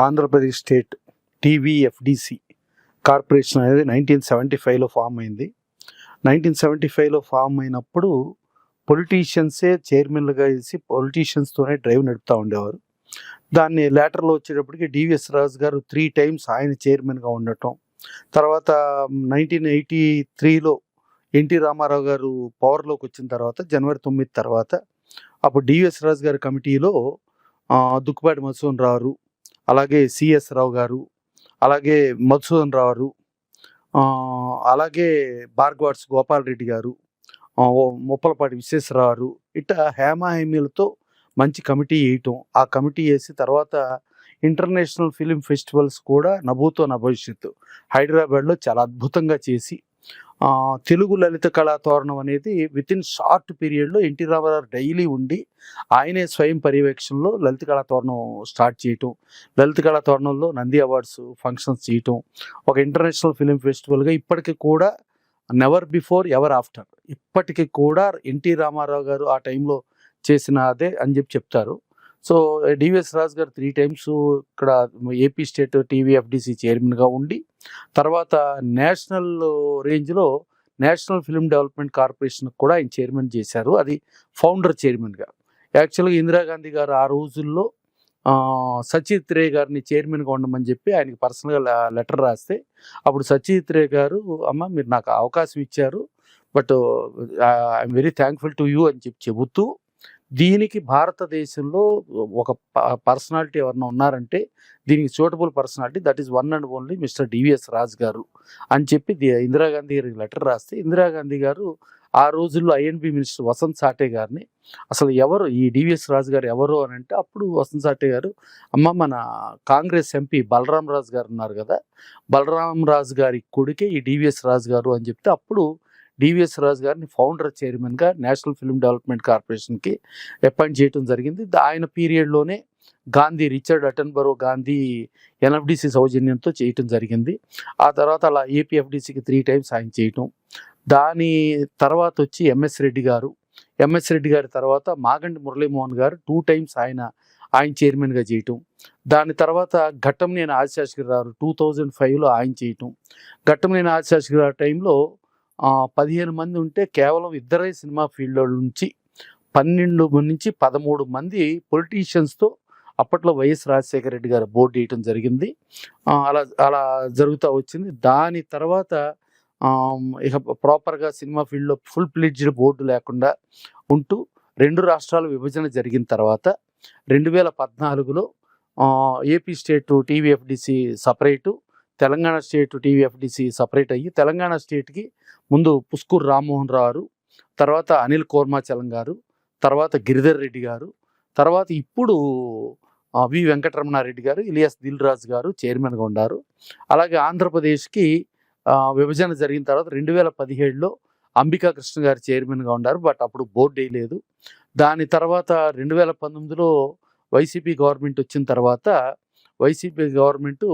Andhra Pradesh state టీవీఎఫ్డిసి corporation అనేది 1975లో form అయింది. 1975లో form అయినప్పుడు పొలిటీషియన్సే చైర్మన్లుగా వేసి పొలిటీషియన్స్తోనే డ్రైవ్ నడుపుతూ ఉండేవారు. దాన్ని లేటర్లో వచ్చేటప్పటికి డివిఎస్ రాజు గారు 3 టైమ్స్ ఆయన చైర్మన్గా ఉండటం, తర్వాత 1983లో ఎన్టీ రామారావు గారు పవర్లోకి వచ్చిన తర్వాత జనవరి 9 తర్వాత అప్పుడు డివిఎస్ రాజు గారి కమిటీలో దుక్కుపాటి మధుసూదన్ రావు, అలాగే సిఎస్ రావు గారు, అలాగే మధుసూదన్ రావు, అలాగే భార్గవాడ్స్ గోపాలరెడ్డి గారు, ముప్పలపాటి విశ్వేశ్వరరావు, ఇట్లా హేమాహేమీలతో మంచి కమిటీ వేయటం. ఆ కమిటీ వేసి తర్వాత ఇంటర్నేషనల్ ఫిలిం ఫెస్టివల్స్ కూడా నభూతో నభవిష్యత్తు హైదరాబాద్లో చాలా అద్భుతంగా చేసి తెలుగు లలిత కళాతోరణం అనేది వితిన్ షార్ట్ పీరియడ్లో ఎన్టీ రామారావు డైలీ ఉండి ఆయనే స్వయం పర్యవేక్షణలో లలిత కళాతోరణం స్టార్ట్ చేయటం, లలిత కళాతోరణంలో నంది అవార్డ్స్ ఫంక్షన్స్ చేయటం, ఒక ఇంటర్నేషనల్ ఫిలిం ఫెస్టివల్గా ఇప్పటికీ కూడా నెవర్ బిఫోర్ ఎవర్ ఆఫ్టర్ ఇప్పటికీ కూడా ఎన్టీ రామారావు గారు ఆ టైంలో చేసిన అదే అని చెప్తారు. సో డివిఎస్ రాజు గారు 3 టైమ్స్ ఇక్కడ ఏపీ స్టేట్ టీవీఎఫ్డిసి చైర్మన్గా ఉండి తర్వాత నేషనల్ రేంజ్లో నేషనల్ ఫిల్మ్ డెవలప్మెంట్ కార్పొరేషన్ కూడా ఆయన చైర్మన్ చేశారు. అది ఫౌండర్ చైర్మన్గా. యాక్చువల్గా ఇందిరాగాంధీ గారు ఆ రోజుల్లో సచిత్ రే గారిని చైర్మన్గా ఉండమని చెప్పి ఆయనకి పర్సనల్గా లెటర్ రాస్తే అప్పుడు సచిత్ రే గారు, అమ్మ మీరు నాకు అవకాశం ఇచ్చారు, but I'm very thankful to you అని చెబుతూ దీనికి భారతదేశంలో ఒక పర్సనాలిటీ ఎవరైనా ఉన్నారంటే దీనికి suitable personality, that is one and only mister DVS Raju garu అని చెప్పి ఇందిరాగాంధీ గారికి లెటర్ రాస్తే ఇందిరాగాంధీ గారు ఆ రోజుల్లో ఐఎన్బి మినిస్టర్ వసంత్ సాటే గారిని అసలు ఎవరు ఈ డివిఎస్ రాజు గారు ఎవరు అని అంటే అప్పుడు వసంత్ సాటే గారు, అమ్మ మన కాంగ్రెస్ ఎంపీ బలరాం రాజు గారు ఉన్నారు కదా, బలరాం రాజు గారి కొడుకే ఈ డివిఎస్ రాజు గారు అని చెప్తే అప్పుడు డివిఎస్ రాజు గారిని ఫౌండర్ చైర్మన్గా నేషనల్ ఫిల్మ్ డెవలప్మెంట్ కార్పొరేషన్కి అపాయింట్ చేయడం జరిగింది. ఆయన పీరియడ్లోనే గాంధీ రిచర్డ్ అటన్బరో గాంధీ ఎన్ఎఫ్డిసి సౌజన్యంతో చేయటం జరిగింది. ఆ తర్వాత అలా ఏపీఎఫ్డిసికి 3 టైమ్స్ ఆయన చేయటం. దాని తర్వాత వచ్చి ఎంఎస్ రెడ్డి గారి తర్వాత మాగంటి మురళీమోహన్ గారు 2 టైమ్స్ ఆయన చైర్మన్గా చేయటం. దాని తర్వాత ఘట్టంనేని ఆదిశేషగిరిరావు 2005లో ఆయన చేయటం. ఘట్టంనేని ఆదిశేషగిరిరావు టైంలో 15 మంది ఉంటే కేవలం 2 సినిమా ఫీల్డ్ నుంచి 12 నుంచి 13 మంది పొలిటీషియన్స్తో అప్పట్లో వైఎస్ రాజశేఖర రెడ్డి గారు బోర్డు వేయటం జరిగింది. అలా జరుగుతూ వచ్చింది. దాని తర్వాత ఇక ప్రాపర్గా సినిమా ఫీల్డ్లో ఫుల్ ప్లెడ్జ్డ్ బోర్డు లేకుండా ఉంటూ 2 రాష్ట్రాల విభజన జరిగిన తర్వాత 2014లో AP state TVFDC separate, Telangana state TVFDC separate అయ్యి తెలంగాణ స్టేట్కి ముందు పుస్కూర్ రామ్మోహన్ రావు, తర్వాత అనిల్ కోర్మాచలం గారు, తర్వాత గిరిధర్ రెడ్డి గారు, తర్వాత ఇప్పుడు వి వెంకటరమణారెడ్డి గారు, ఇలియాస్ దిల్ రాజు గారు చైర్మన్గా ఉన్నారు. అలాగే ఆంధ్రప్రదేశ్కి విభజన జరిగిన తర్వాత 2017లో అంబికా కృష్ణ గారు చైర్మన్గా ఉన్నారు, బట్ అప్పుడు బోర్డు వేయలేదు. దాని తర్వాత 2019లో వైసీపీ గవర్నమెంట్ వచ్చిన తర్వాత వైసీపీ గవర్నమెంటు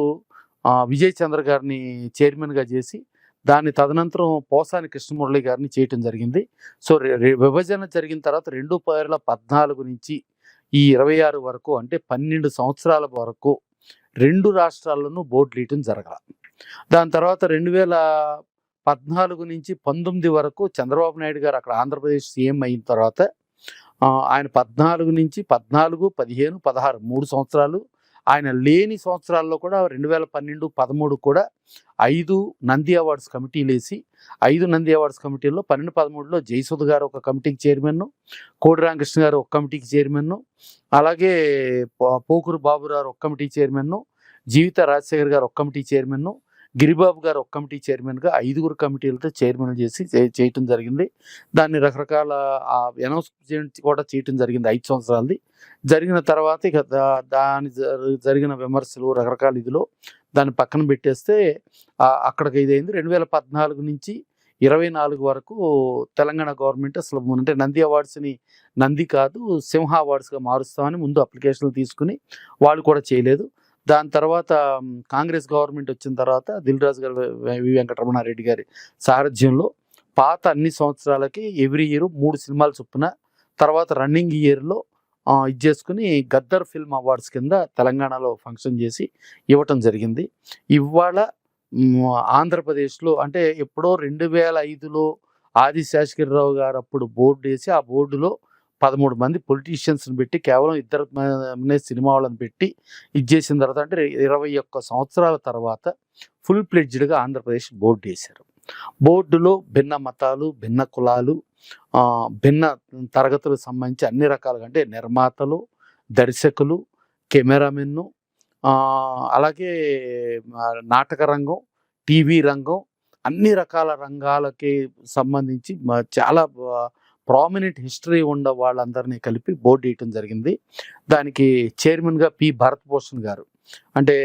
విజయ్ చంద్ర గారిని చైర్మన్గా చేసి దాని తదనంతరం పోసాని కృష్ణమురళి గారిని చేయటం జరిగింది. సో విభజన జరిగిన తర్వాత 2014 నుంచి ఈ 26 వరకు అంటే 12 సంవత్సరాల వరకు 2 రాష్ట్రాల్లోనూ బోర్డులు వేయటం జరగాలి. దాని తర్వాత 2014 నుంచి 19 వరకు చంద్రబాబు నాయుడు గారు అక్కడ ఆంధ్రప్రదేశ్ సీఎం అయిన తర్వాత ఆయన 14 నుంచి 14, 15, 16 3 సంవత్సరాలు, ఆయన లేని సంవత్సరాల్లో కూడా 2012, 13 కూడా 5 నంది అవార్డ్స్ కమిటీలు వేసి 5 నంది అవార్డ్స్ కమిటీల్లో 12, 13లో జయసుధ గారు ఒక కమిటీకి చైర్మన్, కోడి రామకృష్ణ గారు ఒక కమిటీకి చైర్మన్, అలాగే పోకూరు బాబురావు ఒక కమిటీ చైర్మన్, జీవిత రాజశేఖర్ గారు ఒక కమిటీ చైర్మన్, గిరిబాబు గారు ఒక కమిటీ చైర్మన్గా 5 కమిటీలతో చైర్మన్ చేసి చేయటం జరిగింది. దాన్ని రకరకాల అనౌన్స్మెంట్ కూడా చేయటం జరిగింది 5 సంవత్సరాలది. జరిగిన తర్వాత ఇక జరిగిన విమర్శలు రకరకాల ఇదిలో దాన్ని పక్కన పెట్టేస్తే అక్కడికి ఇదైంది. 2014 నుంచి 24 వరకు తెలంగాణ గవర్నమెంట్ అసలు అంటే నంది అవార్డ్స్ని నంది కాదు సింహ అవార్డ్స్గా మారుస్తామని ముందు అప్లికేషన్లు తీసుకుని వాళ్ళు కూడా చేయలేదు. దాని తర్వాత కాంగ్రెస్ గవర్నమెంట్ వచ్చిన తర్వాత దిల్ రాజు గారు వి వెంకటరమణారెడ్డి గారి సారథ్యంలో పాత అన్ని సంవత్సరాలకి ఎవ్రీ ఇయర్ 3 సినిమాలు చొప్పున, తర్వాత రన్నింగ్ ఇయర్లో ఇది చేసుకుని గద్దర్ ఫిల్మ్ అవార్డ్స్ కింద తెలంగాణలో ఫంక్షన్ చేసి ఇవ్వటం జరిగింది. ఇవాళ ఆంధ్రప్రదేశ్లో అంటే ఎప్పుడో 2005లో ఆదిశేషగిరిరావు గారు అప్పుడు బోర్డు వేసి ఆ బోర్డులో 13 మంది పొలిటీషియన్స్ని పెట్టి కేవలం ఇద్దరు సినిమా వాళ్ళని పెట్టి ఇది చేసిన తర్వాత అంటే 21 సంవత్సరాల తర్వాత ఫుల్ ప్లెడ్జ్డ్గా ఆంధ్రప్రదేశ్ బోర్డు వేశారు. బోర్డులో భిన్న మతాలు, భిన్న కులాలు, భిన్న తరగతులకు సంబంధించి అన్ని రకాలుగా అంటే నిర్మాతలు, దర్శకులు, కెమెరామెన్ను, అలాగే నాటక రంగం, టీవీ రంగం, అన్ని రకాల రంగాలకి సంబంధించి చాలా ప్రామినెంట్ హిస్టరీ ఉన్న వాళ్ళందరినీ కలిపి బోర్డు వేయటం జరిగింది. దానికి చైర్మన్గా పి భరతభూషణ్ గారు అంటే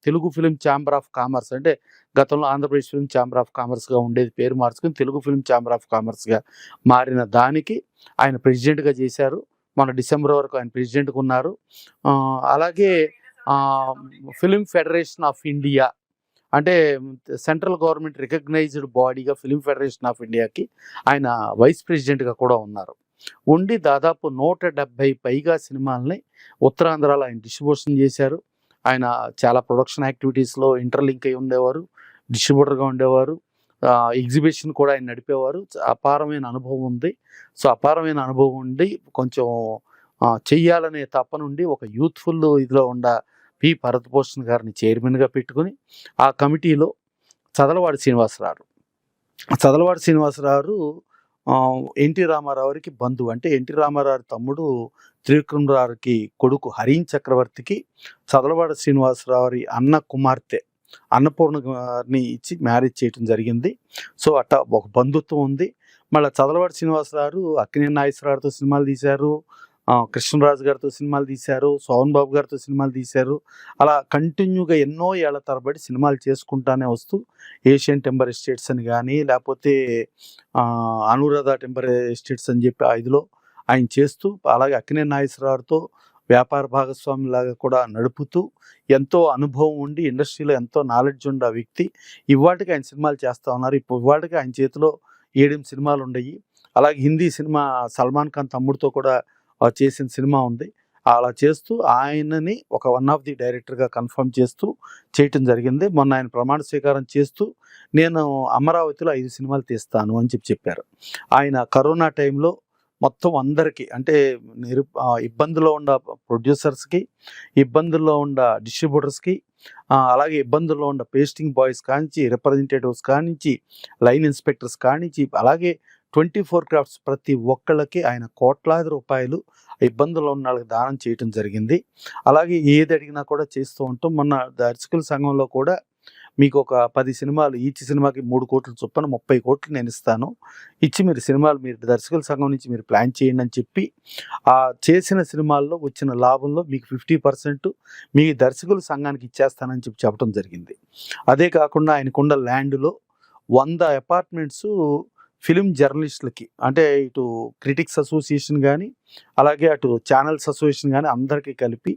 Telugu film chamber of commerce అంటే గతంలో ఆంధ్రప్రదేశ్ ఫిలిం ఛాంబర్ ఆఫ్ కామర్స్గా ఉండేది పేరు మార్చుకుని తెలుగు ఫిలిం ఛాంబర్ ఆఫ్ కామర్స్గా మారిన దానికి ఆయన ప్రెసిడెంట్గా చేశారు. మన డిసెంబర్ వరకు ఆయన ప్రెసిడెంట్గా ఉన్నారు. అలాగే ఫిలిం ఫెడరేషన్ ఆఫ్ ఇండియా అంటే సెంట్రల్ గవర్నమెంట్ రికగ్నైజ్డ్ బాడీగా ఫిలిం ఫెడరేషన్ ఆఫ్ ఇండియాకి ఆయన వైస్ ప్రెసిడెంట్గా కూడా ఉన్నారు. ఉండి దాదాపు 170 పైగా సినిమాలని ఉత్తరాంధ్రలో ఆయన డిస్ట్రిబ్యూషన్ చేశారు. ఆయన చాలా ప్రొడక్షన్ యాక్టివిటీస్లో ఇంటర్లింక్ అయి ఉండేవారు, డిస్ట్రిబ్యూటర్గా ఉండేవారు, ఎగ్జిబిషన్ కూడా ఆయన నడిపేవారు. అపారమైన అనుభవం ఉంది. సో అపారమైన అనుభవం ఉండి కొంచెం చెయ్యాలనే తపనుండి ఒక యూత్ఫుల్ ఇదిలో ఉన్న పి భరతభూషణ్ గారిని చైర్మన్గా పెట్టుకుని ఆ కమిటీలో చదలవాడి శ్రీనివాసరావు ఎన్టీ రామారావుకి బంధువు. అంటే ఎన్టీ రామారావు తమ్ముడు త్రివిక్రమరావుకి కొడుకు హరీన్ చక్రవర్తికి చదలవాడి శ్రీనివాసరావు అన్న కుమార్తె అన్నపూర్ణ గారిని ఇచ్చి మ్యారేజ్ చేయటం జరిగింది. సో అట్లా ఒక బంధుత్వం ఉంది. మళ్ళీ చదలవాడి శ్రీనివాసరావు అక్కినేని నాగేశ్వరరావుతో సినిమాలు తీశారు, కృష్ణరాజు గారితో సినిమాలు తీశారు, సోహన్ బాబు గారితో సినిమాలు తీశారు. అలా కంటిన్యూగా ఎన్నో ఏళ్ల తరబడి సినిమాలు చేసుకుంటానే వస్తూ ఏషియన్ టెంబర్ ఎస్టేట్స్ అని కానీ లేకపోతే అనురాధ టెంబర్ ఎస్టేట్స్ అని చెప్పి ఇదిలో ఆయన చేస్తూ అలాగే అక్కినేని నాగేశ్వరరావుతో వ్యాపార భాగస్వామిలాగా కూడా నడుపుతూ ఎంతో అనుభవం ఉండి ఇండస్ట్రీలో ఎంతో నాలెడ్జ్ ఉండే వ్యక్తి. ఇవాటికి ఆయన సినిమాలు చేస్తూ ఉన్నారు. ఇవాటికి ఆయన చేతిలో 7 సినిమాలు ఉన్నాయి. అలాగే హిందీ సినిమా సల్మాన్ ఖాన్ తమ్ముడితో కూడా చేసిన సినిమా ఉంది. అలా చేస్తూ ఆయనని ఒక వన్ ఆఫ్ ది డైరెక్టర్గా కన్ఫర్మ్ చేస్తూ చేయటం జరిగింది. మొన్న ఆయన ప్రమాణ స్వీకారం చేస్తూ నేను అమరావతిలో 5 సినిమాలు తీస్తాను అని చెప్పారు. ఆయన కరోనా టైంలో మొత్తం అందరికీ అంటే ఇబ్బందుల్లో ఉన్న ప్రొడ్యూసర్స్కి, ఇబ్బందుల్లో ఉన్న డిస్ట్రిబ్యూటర్స్కి, అలాగే ఇబ్బందుల్లో ఉన్న పేస్టింగ్ బాయ్స్ కానించి, రిప్రజెంటేటివ్స్ కానించి, లైన్ ఇన్స్పెక్టర్స్ కానించి, అలాగే 24 క్రాఫ్ట్స్ ప్రతి ఒక్కళ్ళకి ఆయన కోట్లాది రూపాయలు ఇబ్బందుల్లో ఉన్న వాళ్ళకి దానం చేయటం జరిగింది. అలాగే ఏది అడిగినా కూడా చేస్తూ ఉంటాం. మొన్న దర్శకుల సంఘంలో కూడా మీకు ఒక 10 సినిమాలు ఈచ్ సినిమాకి 3 కోట్ల చొప్పున 30 కోట్లు నేను ఇస్తాను, ఇచ్చి మీరు సినిమాలు మీరు దర్శకుల సంఘం నుంచి మీరు ప్లాన్ చేయండి అని చెప్పి ఆ చేసిన సినిమాల్లో వచ్చిన లాభంలో మీకు 50% మీ దర్శకుల సంఘానికి ఇచ్చేస్తానని చెప్పడం జరిగింది. అదే కాకుండా ఆయనకున్న ల్యాండ్లో 100 అపార్ట్మెంట్స్ ఫిలిం జర్నలిస్టులకి అంటే ఇటు క్రిటిక్స్ అసోసియేషన్ కానీ అలాగే అటు ఛానల్స్ అసోసియేషన్ కానీ అందరికీ కలిపి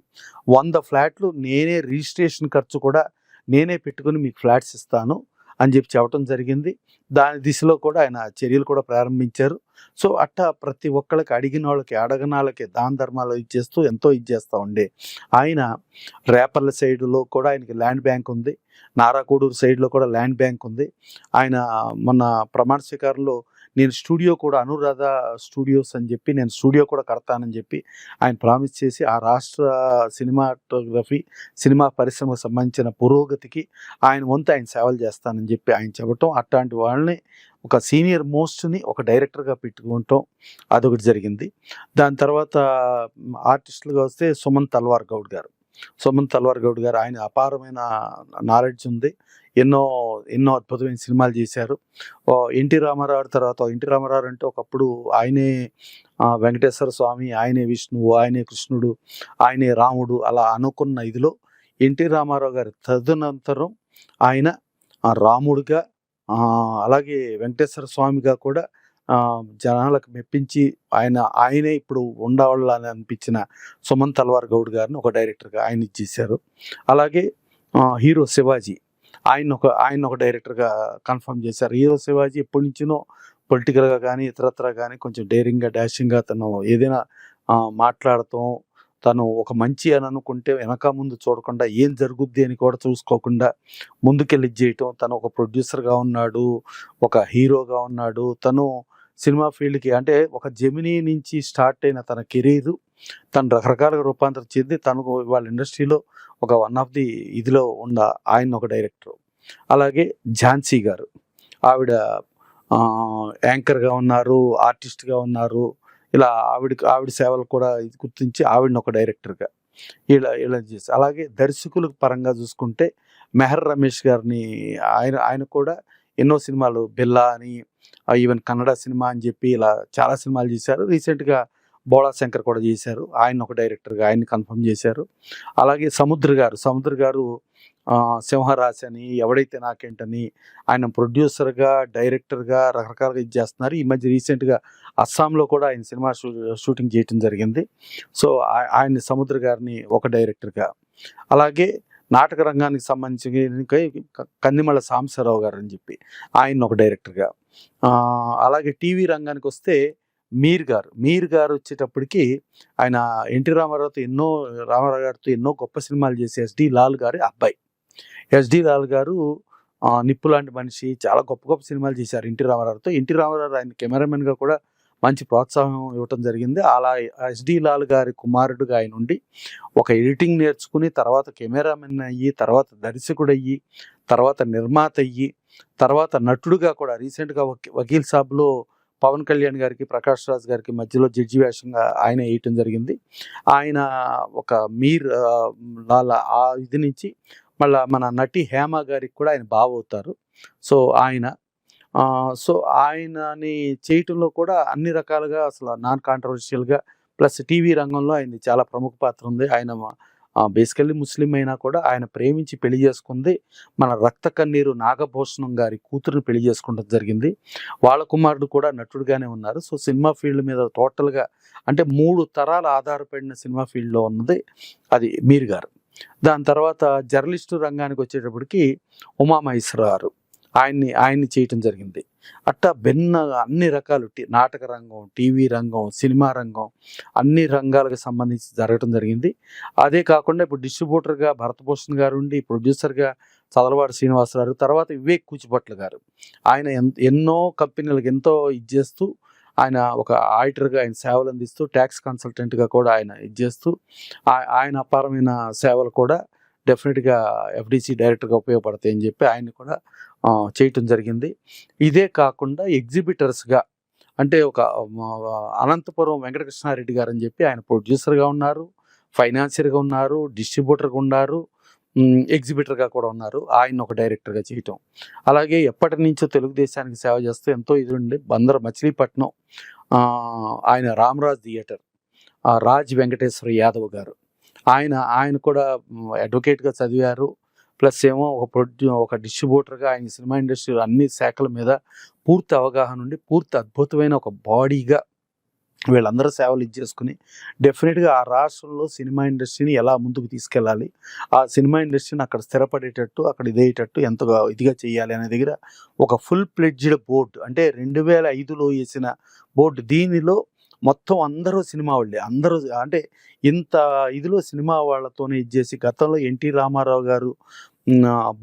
100 ఫ్లాట్లు నేనే రిజిస్ట్రేషన్ ఖర్చు కూడా నేనే పెట్టుకుని మీకు ఫ్లాట్స్ ఇస్తాను అని చెప్పడం జరిగింది. దాని దిశలో కూడా ఆయన చర్యలు కూడా ప్రారంభించారు. సో అట్టా ప్రతి ఒక్కళ్ళకి అడిగిన వాళ్ళకి అడగని వాళ్ళకి దాన ధర్మాలు ఇచ్చేస్తూ ఎంతో ఇచ్చేస్తూ ఉండే ఆయన రేపర్ల సైడ్లో కూడా ఆయనకి ల్యాండ్ బ్యాంక్ ఉంది, నారాకోడూరు సైడ్లో కూడా ల్యాండ్ బ్యాంక్ ఉంది. ఆయన మొన్న ప్రమాణ స్వీకారంలో నేను స్టూడియో కూడా అనురాధ స్టూడియోస్ అని చెప్పి నేను స్టూడియో కూడా కడతానని చెప్పి ఆయన ప్రామిస్ చేసి ఆ రాష్ట్ర సినిమాటోగ్రఫీ సినిమా పరిశ్రమకు సంబంధించిన పురోగతికి ఆయన వంతు ఆయన సేవలు చేస్తానని చెప్పి ఆయన చెప్పటం, అట్లాంటి వాళ్ళని ఒక సీనియర్ మోస్ట్ని ఒక డైరెక్టర్గా పెట్టుకుంటాం అదొకటి జరిగింది. దాని తర్వాత ఆర్టిస్టులుగా వస్తే సుమన్ తల్వార్ గౌడ్ గారు ఆయన అపారమైన నాలెడ్జ్ ఉంది, ఎన్నో అద్భుతమైన సినిమాలు చేశారు. ఎన్టీ రామారావు తర్వాత ఎన్టీ రామారావు అంటే ఒకప్పుడు ఆయనే వెంకటేశ్వర స్వామి, ఆయనే విష్ణువు, ఆయనే కృష్ణుడు, ఆయనే రాముడు అలా అనుకున్న ఇదిలో ఎన్టీ రామారావు గారి తదనంతరం ఆయన రాముడిగా అలాగే వెంకటేశ్వర స్వామిగా కూడా జనాలకు మెప్పించి ఆయనే ఇప్పుడు ఉండవాళ్ళని అనిపించిన సుమన్ తల్వార్ గౌడ్ గారిని ఒక డైరెక్టర్గా ఆయన ఇచ్చేశారు. అలాగే హీరో శివాజీ ఆయన ఒక డైరెక్టర్గా కన్ఫర్మ్ చేశారు. హీరో శివాజీ ఎప్పటి నుంచినో పొలిటికల్గా కానీ ఇతరత్ర కానీ కొంచెం డేరింగ్గా డాషింగ్గా తను ఏదైనా మాట్లాడటం, తను ఒక మంచి అని అనుకుంటే వెనక ముందు చూడకుండా ఏం జరుగుద్ది అని కూడా చూసుకోకుండా ముందుకెళ్ళి చేయటం. తను ఒక ప్రొడ్యూసర్గా ఉన్నాడు, ఒక హీరోగా ఉన్నాడు. తను సినిమా ఫీల్డ్కి అంటే ఒక జెమినీ నుంచి స్టార్ట్ అయిన తన కెరీరు తను రకరకాలుగా రూపాంతరం చెంది తను వాళ్ళ ఇండస్ట్రీలో ఒక వన్ ఆఫ్ ది ఇదిలో ఉన్న ఆయన ఒక డైరెక్టర్. అలాగే ఝాన్సీ గారు, ఆవిడ యాంకర్గా ఉన్నారు, ఆర్టిస్ట్గా ఉన్నారు. ఇలా ఆవిడ సేవలు కూడా గుర్తించి ఆవిడని ఒక డైరెక్టర్గా ఇలా చేసి, అలాగే దర్శకుల పరంగా చూసుకుంటే మెహర్ రమేష్ గారిని ఆయన కూడా ఎన్నో సినిమాలు బిల్లా అని, ఈవెన్ కన్నడ సినిమా అని చెప్పి ఇలా చాలా సినిమాలు చేశారు. రీసెంట్గా బోళా శంకర్ కూడా చేశారు, ఆయన ఒక డైరెక్టర్గా ఆయన్ని కన్ఫర్మ్ చేశారు. అలాగే సముద్ర గారు సింహరాశి అని, ఎవడైతే నాకేంటని ఆయన ప్రొడ్యూసర్గా డైరెక్టర్గా రకరకాలుగా ఇది చేస్తున్నారు. ఈ మధ్య రీసెంట్గా అస్సాంలో కూడా ఆయన సినిమా షూటింగ్ చేయటం జరిగింది. సో ఆయన సముద్ర గారిని ఒక డైరెక్టర్గా, అలాగే నాటక రంగానికి సంబంధించి కందిమళ్ళ సాంబశివరావు గారు అని చెప్పి ఆయన ఒక డైరెక్టర్గా, అలాగే టీవీ రంగానికి వస్తే మీర్ గారు వచ్చేటప్పటికి ఆయన ఎన్టీ రామారావు గారితో ఎన్నో గొప్ప సినిమాలు చేసే ఎస్డి లాల్ గారి అబ్బాయి. ఎస్డి లాల్ గారు నిప్పు లాంటి మనిషి, చాలా గొప్ప గొప్ప సినిమాలు చేశారు ఎన్టీ రామారావుతో. ఎన్టీ రామారావు ఆయన కెమెరామెన్గా కూడా మంచి ప్రోత్సాహం ఇవ్వటం జరిగింది. అలా ఎస్డి లాల్ గారి కుమారుడుగా ఆయన ఉండి ఒక ఎడిటింగ్ నేర్చుకుని, తర్వాత కెమెరామెన్ అయ్యి, తర్వాత దర్శకుడు అయ్యి, తర్వాత నిర్మాత అయ్యి, తర్వాత నటుడుగా కూడా రీసెంట్గా వకీల్ సాబ్లో పవన్ కళ్యాణ్ గారికి, ప్రకాష్ రాజ్ గారికి మధ్యలో జడ్జి వేషంగా ఆయన వేయటం జరిగింది. ఆయన ఒక మీర్ లాల్ ఆ ఇది నుంచి మళ్ళీ మన నటి హేమ గారికి కూడా ఆయన బావ అవుతారు. సో ఆయనని చేయటంలో కూడా అన్ని రకాలుగా అసలు నాన్ కాంట్రవర్షియల్గా, ప్లస్ టీవీ రంగంలో ఆయనది చాలా ప్రముఖ పాత్ర ఉంది. ఆయన బేసికల్లీ ముస్లిం అయినా కూడా ఆయన ప్రేమించి పెళ్లి చేసుకుంది మన రక్త కన్నీరు నాగభూషణం గారి కూతురుని పెళ్లి చేసుకోవడం జరిగింది. వాళ్ళ కుమారుడు కూడా నటుడుగానే ఉన్నారు. సో సినిమా ఫీల్డ్ మీద టోటల్గా అంటే 3 తరాలు ఆధారపడిన సినిమా ఫీల్డ్లో ఉన్నది అది మీర్ గారు. దాని తర్వాత జర్నలిస్టు రంగానికి వచ్చేటప్పటికి ఉమామహేశ్వరరావు గారు, ఆయన్ని చేయటం జరిగింది. అట్టా అన్ని రకాలు నాటక రంగం, టీవీ రంగం, సినిమా రంగం, అన్ని రంగాలకు సంబంధించి జరగటం జరిగింది. అదే కాకుండా ఇప్పుడు డిస్ట్రిబ్యూటర్గా భరతభూషణ్ గారు ఉండి, ప్రొడ్యూసర్గా చదలవాడి శ్రీనివాసరావు, తర్వాత వివేక్ కూచిభట్ల గారు, ఆయన ఎన్నో కంపెనీలకు ఎంతో ఇది చేస్తూ, ఆయన ఒక ఆడిటర్గా ఆయన సేవలు అందిస్తూ, ట్యాక్స్ కన్సల్టెంట్గా కూడా ఆయన ఇది చేస్తూ, ఆయన అపారమైన సేవలు కూడా డెఫినెట్గా ఎఫ్డిసి డైరెక్టర్గా ఉపయోగపడతాయి అని చెప్పి ఆయన్ని కూడా చేయటం జరిగింది. ఇదే కాకుండా ఎగ్జిబిటర్స్గా అంటే ఒక అనంతపురం వెంకటకృష్ణారెడ్డి గారు అని చెప్పి ఆయన ప్రొడ్యూసర్గా ఉన్నారు, ఫైనాన్షియర్గా ఉన్నారు, డిస్ట్రిబ్యూటర్గా ఉన్నారు, ఎగ్జిబిటర్గా కూడా ఉన్నారు. ఆయన ఒక డైరెక్టర్గా చేయటం. అలాగే ఎప్పటి నుంచో తెలుగుదేశానికి సేవ చేస్తూ ఎంతో ఇది ఉండి మచిలీపట్నం ఆయన రామరాజ్ థియేటర్, రాజ్ వెంకటేశ్వర యాదవ్ గారు, ఆయన కూడా అడ్వకేట్గా చదివారు. ప్లస్ ఏమో ఒక డిస్ట్రిబ్యూటర్గా ఆయన సినిమా ఇండస్ట్రీలో అన్ని శాఖల మీద పూర్తి అవగాహన ఉండి, పూర్తి అద్భుతమైన ఒక బాడీగా వీళ్ళందరూ సేవలు ఇచ్చేసుకుని డెఫినెట్గా ఆ రాష్ట్రంలో సినిమా ఇండస్ట్రీని ఎలా ముందుకు తీసుకెళ్ళాలి, ఆ సినిమా ఇండస్ట్రీని అక్కడ స్థిరపడేటట్టు, అక్కడ ఇదేటట్టు ఎంతగా ఇదిగా చేయాలి అనే దగ్గర ఒక ఫుల్ ప్లెడ్జ్డ్ బోర్డు, అంటే 2005లో వేసిన బోర్డు. దీనిలో మొత్తం అందరూ సినిమా వాళ్ళే, అందరూ అంటే ఇంత ఇదిలో సినిమా వాళ్ళతోనే ఇచ్చేసి, గతంలో ఎన్టీ రామారావు గారు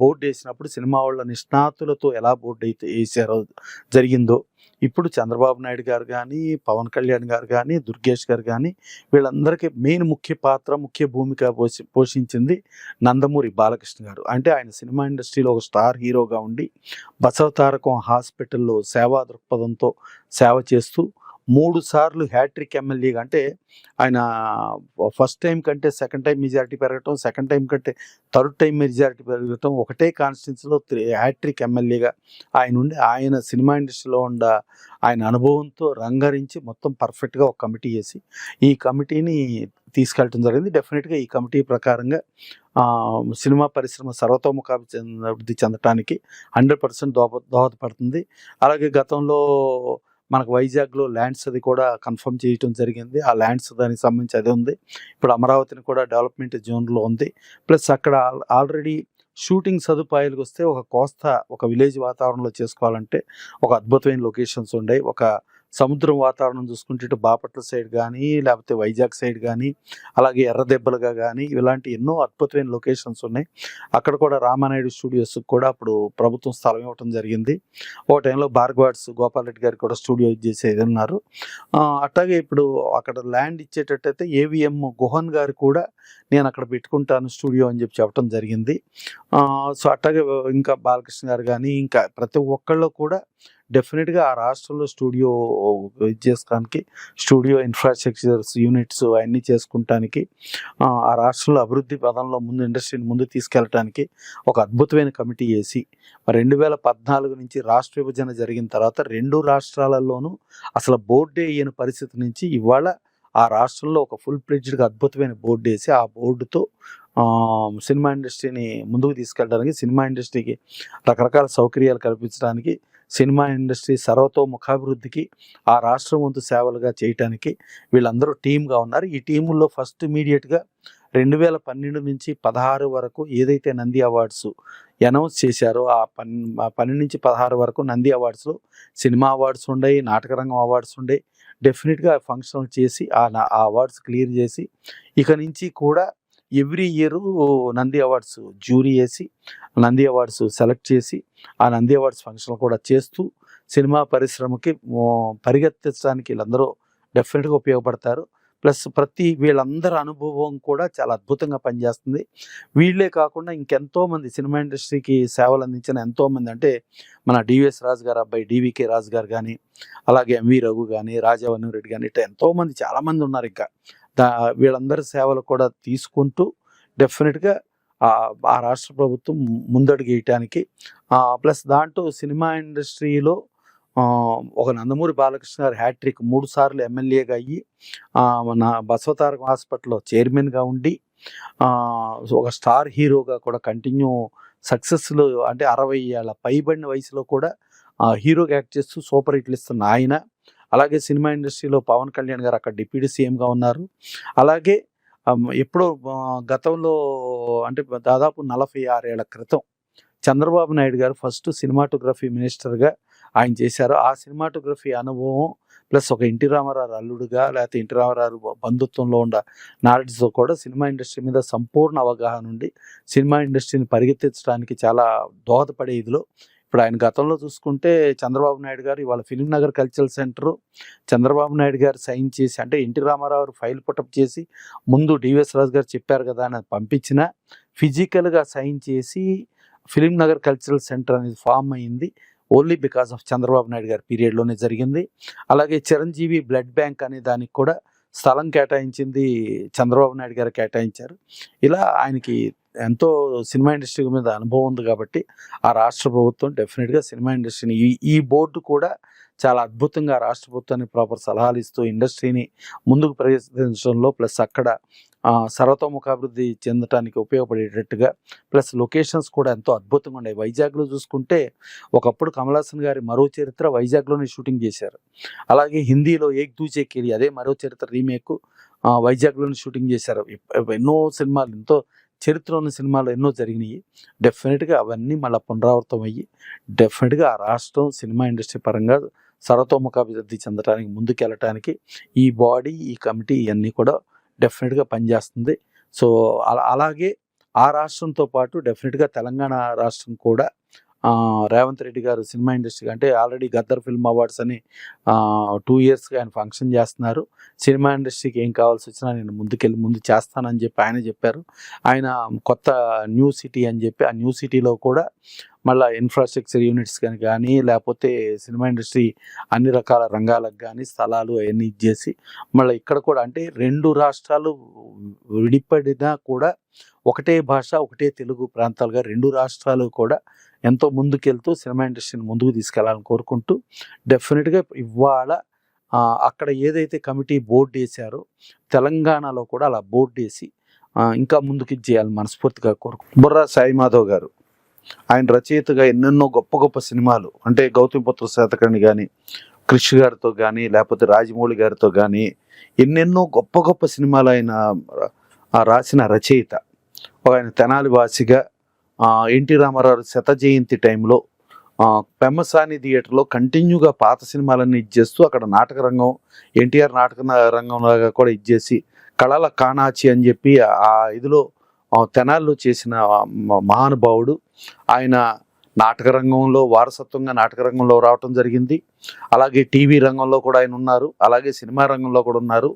బోర్డు వేసినప్పుడు సినిమా వాళ్ళ నిష్ణాతులతో ఎలా బోర్డు అయితే వేసారో జరిగిందో, ఇప్పుడు చంద్రబాబు నాయుడు గారు కానీ, పవన్ కళ్యాణ్ గారు కానీ, దుర్గేష్ గారు కానీ, వీళ్ళందరికీ ముఖ్య భూమిక పోషించింది నందమూరి బాలకృష్ణ గారు. అంటే ఆయన సినిమా ఇండస్ట్రీలో ఒక స్టార్ హీరోగా ఉండి బసవతారకం హాస్పిటల్లో సేవా దృక్పథంతో సేవ చేస్తూ 3 సార్లు హ్యాట్రిక్ ఎమ్మెల్యేగా, అంటే ఆయన ఫస్ట్ టైం కంటే సెకండ్ టైం మెజారిటీ పెరగటం, సెకండ్ టైం కంటే థర్డ్ టైం మెజారిటీ పెరగటం, ఒకటే కాన్స్టిట్యున్సీలో హ్యాట్రిక్ ఎమ్మెల్యేగా ఆయన ఉండి, ఆయన సినిమా ఇండస్ట్రీలో ఆయన అనుభవంతో రంగరించి మొత్తం పర్ఫెక్ట్గా ఒక కమిటీ చేసి ఈ కమిటీని తీసుకెళ్ళటం జరిగింది. డెఫినెట్గా ఈ కమిటీ ప్రకారంగా సినిమా పరిశ్రమ సర్వతోముఖాభివృద్ధి చెందటానికి 100% దోహదపడుతుంది. అలాగే గతంలో మనకు వైజాగ్లో ల్యాండ్స్ అది కూడా కన్ఫర్మ్ చేయటం జరిగింది. ఆ ల్యాండ్స్ దానికి సంబంధించి అదే ఉంది. ఇప్పుడు అమరావతిని కూడా డెవలప్మెంట్ జోన్లో ఉంది. ప్లస్ అక్కడ ఆల్రెడీ షూటింగ్ సదుపాయాలకు వస్తే ఒక విలేజ్ వాతావరణంలో చేసుకోవాలంటే ఒక అద్భుతమైన లొకేషన్స్ ఉన్నాయి. ఒక సముద్రం వాతావరణం చూసుకుంటే ఇటు బాపట్ల సైడ్ కానీ, లేకపోతే వైజాగ్ సైడ్ కానీ, అలాగే ఎర్రదెబ్బలుగా కానీ ఇలాంటి ఎన్నో అద్భుతమైన లొకేషన్స్ ఉన్నాయి. అక్కడ కూడా రామానాయుడు స్టూడియోస్కి కూడా అప్పుడు ప్రభుత్వం స్థలం ఇవ్వటం జరిగింది. ఒక టైంలో భార్గవాడ్స్ గోపాల్ రెడ్డి గారికి కూడా స్టూడియో చేసేది ఉన్నారు. అట్లాగే ఇప్పుడు అక్కడ ల్యాండ్ ఇచ్చేటట్టయితే ఏవిఎం గుహన్ గారు కూడా నేను అక్కడ పెట్టుకుంటాను స్టూడియో అని చెప్పడం జరిగింది. సో అట్లాగే ఇంకా బాలకృష్ణ గారు కానీ ఇంకా ప్రతి ఒక్కళ్ళు కూడా డెఫినెట్గా ఆ రాష్ట్రంలో స్టూడియో ఇది చేసుకోవడానికి, స్టూడియో ఇన్ఫ్రాస్ట్రక్చర్స్ యూనిట్స్ అవన్నీ చేసుకుంటానికి, ఆ రాష్ట్రంలో అభివృద్ధి పదంలో ముందు ఇండస్ట్రీని ముందు తీసుకెళ్ళటానికి ఒక అద్భుతమైన కమిటీ వేసి 2014 నుంచి రాష్ట్ర విభజన జరిగిన తర్వాత 2 రాష్ట్రాలలోనూ అసలు బోర్డే వేయని పరిస్థితి నుంచి ఇవాళ ఆ రాష్ట్రంలో ఒక ఫుల్ ఫ్లెడ్జ్డ్గా అద్భుతమైన బోర్డు వేసి ఆ బోర్డుతో సినిమా ఇండస్ట్రీని ముందుకు తీసుకెళ్ళడానికి, సినిమా ఇండస్ట్రీకి రకరకాల సౌకర్యాలు కల్పించడానికి, సినిమా ఇండస్ట్రీ సర్వతోముఖాభివృద్ధికి ఆ రాష్ట్రం వంతు సేవలుగా చేయటానికి వీళ్ళందరూ టీమ్గా ఉన్నారు. ఈ టీముల్లో ఫస్ట్ ఇమీడియట్గా 2012 నుంచి 16 వరకు ఏదైతే నంది అవార్డ్స్ అనౌన్స్ చేశారో ఆ 12 నుంచి 16 వరకు నంది అవార్డ్స్లో సినిమా అవార్డ్స్ ఉన్నాయి, నాటకరంగం అవార్డ్స్ ఉన్నాయి. డెఫినెట్గా ఫంక్షన్లు చేసి ఆ అవార్డ్స్ క్లియర్ చేసి ఇక నుంచి కూడా every year Nandi awards jury వేసి నంది అవార్డ్స్ సెలెక్ట్ చేసి ఆ నంది అవార్డ్స్ ఫంక్షన్లు కూడా చేస్తూ సినిమా పరిశ్రమకి పరిగెత్తించడానికి వీళ్ళందరూ డెఫినెట్గా ఉపయోగపడతారు. ప్లస్ వీళ్ళందరి అనుభవం కూడా చాలా అద్భుతంగా పనిచేస్తుంది. వీళ్ళే కాకుండా ఇంకెంతోమంది సినిమా ఇండస్ట్రీకి సేవలు అందించిన ఎంతోమంది, అంటే మన డివిఎస్ రాజు గారు అబ్బాయి డివికే రాజు గారు కానీ, అలాగే ఎంవి రఘు కానీ, రాజావన్ను రెడ్డి కానీ, ఇట్లా ఎంతోమంది చాలామంది ఉన్నారు. ఇంకా వీళ్ళందరి సేవలు కూడా తీసుకుంటూ డెఫినెట్గా ఆ రాష్ట్ర ప్రభుత్వం ముందడుగు వేయటానికి, ప్లస్ దాంట్లో సినిమా ఇండస్ట్రీలో ఒక నందమూరి బాలకృష్ణ గారు హ్యాట్రిక్ 3 సార్లు ఎమ్మెల్యేగా అయ్యి మన బసవతారకం హాస్పిటల్లో చైర్మన్గా ఉండి ఒక స్టార్ హీరోగా కూడా కంటిన్యూ సక్సెస్లు, అంటే 60 ఏళ్ళ పైబడిన వయసులో కూడా హీరోగా యాక్ట్ చేస్తూ సూపర్ హిట్లు ఇస్తున్న ఆయన, అలాగే సినిమా ఇండస్ట్రీలో పవన్ కళ్యాణ్ గారు అక్కడ డిప్యూటీ సీఎంగా ఉన్నారు. అలాగే ఎప్పుడో గతంలో అంటే దాదాపు 46 ఏళ్ల క్రితం చంద్రబాబు నాయుడు గారు ఫస్ట్ సినిమాటోగ్రఫీ మినిస్టర్గా ఆయన చేశారు. ఆ సినిమాటోగ్రఫీ అనుభవం ప్లస్ ఒక ఎన్టీ రామారావు అల్లుడుగా, లేకపోతే ఎన్టీ రామారావు బంధుత్వంలో ఉన్న నాలెడ్జ్తో కూడా సినిమా ఇండస్ట్రీ మీద సంపూర్ణ అవగాహన ఉండి సినిమా ఇండస్ట్రీని పరిగెత్తించడానికి చాలా దోహదపడే ఇదిలో ఇప్పుడు ఆయన గతంలో చూసుకుంటే చంద్రబాబు నాయుడు గారు ఇవాళ film Nagar cultural centre Chandrababu Naidu గారు సైన్ చేసి, అంటే ఎన్టీ రామారావు ఫైల్ పుటప్ చేసి ముందు డివిఎస్ రాజు గారు చెప్పారు కదా అని పంపించిన ఫిజికల్గా సైన్ చేసి ఫిలిం నగర్ కల్చరల్ సెంటర్ అనేది ఫామ్ అయింది only because of Chandrababu Naidu గారి పీరియడ్లోనే జరిగింది. అలాగే చిరంజీవి బ్లడ్ బ్యాంక్ అనే దానికి కూడా స్థలం కేటాయించింది చంద్రబాబు నాయుడు గారు కేటాయించారు. ఇలా ఆయనకి ఎంతో సినిమా ఇండస్ట్రీ మీద అనుభవం ఉంది కాబట్టి ఆ రాష్ట్ర ప్రభుత్వం డెఫినెట్గా సినిమా ఇండస్ట్రీని ఈ బోర్డు కూడా చాలా అద్భుతంగా రాష్ట్ర ప్రభుత్వానికి ప్రాపర్ సలహాలు ఇస్తూ ఇండస్ట్రీని ముందుకు ప్రవేశించడంలో, ప్లస్ అక్కడ సర్వతోముఖాభివృద్ధి చెందటానికి ఉపయోగపడేటట్టుగా, ప్లస్ లొకేషన్స్ కూడా ఎంతో అద్భుతంగా ఉన్నాయి. వైజాగ్లో చూసుకుంటే ఒకప్పుడు కమల్ హాసన్ గారి మరో చరిత్ర వైజాగ్లోనే షూటింగ్ చేశారు. అలాగే హిందీలో ఏక్ దూజే కేలి అదే మరో చరిత్ర రీమేక్ వైజాగ్లోనే షూటింగ్ చేశారు. ఎన్నో సినిమాలు, ఎంతో చరిత్ర ఉన్న సినిమాలు ఎన్నో జరిగినాయి. డెఫినెట్గా అవన్నీ మళ్ళీ పునరావృతం అయ్యి డెఫినెట్గా ఆ రాష్ట్రం సినిమా ఇండస్ట్రీ పరంగా సర్వతోముఖాభివృద్ధి చెందడానికి ముందుకెళ్ళటానికి ఈ బాడీ, ఈ కమిటీ ఇవన్నీ కూడా డెఫినెట్గా పనిచేస్తుంది. సో అలాగే ఆ రాష్ట్రంతో పాటు డెఫినెట్గా తెలంగాణ రాష్ట్రం కూడా రేవంత్ రెడ్డి గారు సినిమా ఇండస్ట్రీ, అంటే ఆల్రెడీ గద్దర్ ఫిల్మ్ అవార్డ్స్ అని 2 ఇయర్స్గా ఆయన ఫంక్షన్ చేస్తున్నారు. సినిమా ఇండస్ట్రీకి ఏం కావాల్సి వచ్చినా నేను ముందు చేస్తానని చెప్పి ఆయన చెప్పారు. ఆయన కొత్త న్యూ సిటీ అని చెప్పి ఆ న్యూ సిటీలో కూడా మళ్ళీ ఇన్ఫ్రాస్ట్రక్చర్ యూనిట్స్ కానీ లేకపోతే సినిమా ఇండస్ట్రీ అన్ని రకాల రంగాలకు కానీ స్థలాలు అవన్నీ ఇచ్చేసి మళ్ళీ ఇక్కడ కూడా, అంటే 2 రాష్ట్రాలు విడిపడినా కూడా ఒకటే భాష, ఒకటే తెలుగు ప్రాంతాలుగా 2 రాష్ట్రాలు కూడా ఎంతో ముందుకెళ్తూ సినిమా ఇండస్ట్రీని ముందుకు తీసుకెళ్లాలని కోరుకుంటూ డెఫినెట్గా ఇవాళ అక్కడ ఏదైతే కమిటీ బోర్డు వేశారో తెలంగాణలో కూడా అలా బోర్డు వేసి ఇంకా ముందుకు చేయాలని మనస్ఫూర్తిగా బుర్రా సాయి మాధవ్ గారు ఆయన రచయితగా ఎన్నెన్నో గొప్ప గొప్ప సినిమాలు, అంటే గౌతమిపుత్ర శాతకర్ణి కానీ, క్రిష్ గారితో కానీ, లేకపోతే రాజమౌళి గారితో కానీ ఎన్నెన్నో గొప్ప గొప్ప సినిమాలు ఆయన రాసిన రచయిత. ఆయన తెనాలి వాసిగా ఎన్టీ రామారావు శత జయంతి టైంలో పెమ్మసాని థియేటర్లో కంటిన్యూగా పాత సినిమాలన్నీ ఇచ్చేస్తూ అక్కడ నాటక రంగం, ఎన్టీఆర్ నాటక రంగంలాగా కూడా ఇచ్చేసి కళల కాణాచి అని చెప్పి ఆ ఇదిలో తెనాల్లో చేసిన మహానుభావుడు. ఆయన నాటక రంగంలో వారసత్వంగా నాటక రంగంలో రావటం జరిగింది. అలాగే టీవీ రంగంలో కూడా ఆయన ఉన్నారు, అలాగే సినిమా రంగంలో కూడా ఉన్నారు.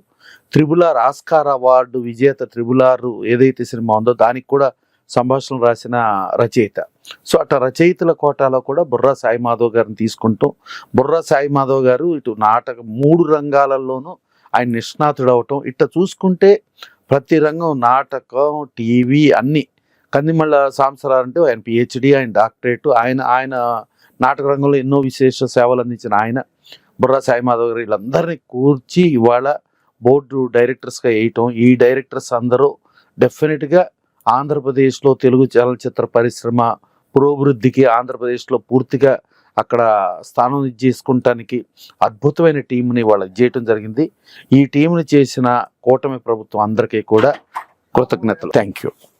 త్రిబుల్ ఆర్ ఆస్కార్ అవార్డు విజేత త్రిబుల్ ఆర్ ఏదైతే సినిమా ఉందో దానికి కూడా సంభాషణలు రాసిన రచయిత. సో అట్లా రచయితల కోటాలో కూడా బుర్రా సాయి మాధవ్ గారిని తీసుకుంటాం. బుర్రా సాయి మాధవ్ గారు ఇటు నాటక 3 రంగాలలోనూ ఆయన నిష్ణాతుడు అవటం. ఇట్లా చూసుకుంటే ప్రతి రంగం నాటకం, టీవీ అన్నీ. కందిమళ్ళ సాంబశివరావు అంటే ఆయన పిహెచ్డి, ఆయన డాక్టరేట్, ఆయన నాటక రంగంలో ఎన్నో విశేష సేవలు అందించిన ఆయన. బుర్రా సాయి మాధవ్ గారు వీళ్ళందరినీ కూర్చి ఇవాళ బోర్డు డైరెక్టర్స్గా వేయటం. ఈ డైరెక్టర్స్ అందరూ డెఫినెట్గా ఆంధ్రప్రదేశ్లో తెలుగు చలనచిత్ర పరిశ్రమ పురోభివృద్ధికి ఆంధ్రప్రదేశ్లో పూర్తిగా అక్కడ స్థానం చేసుకుంటానికి అద్భుతమైన టీంని వాళ్ళు చేయటం జరిగింది. ఈ టీంని చేసిన కూటమి ప్రభుత్వం అందరికీ కూడా కృతజ్ఞతలు. Thank you.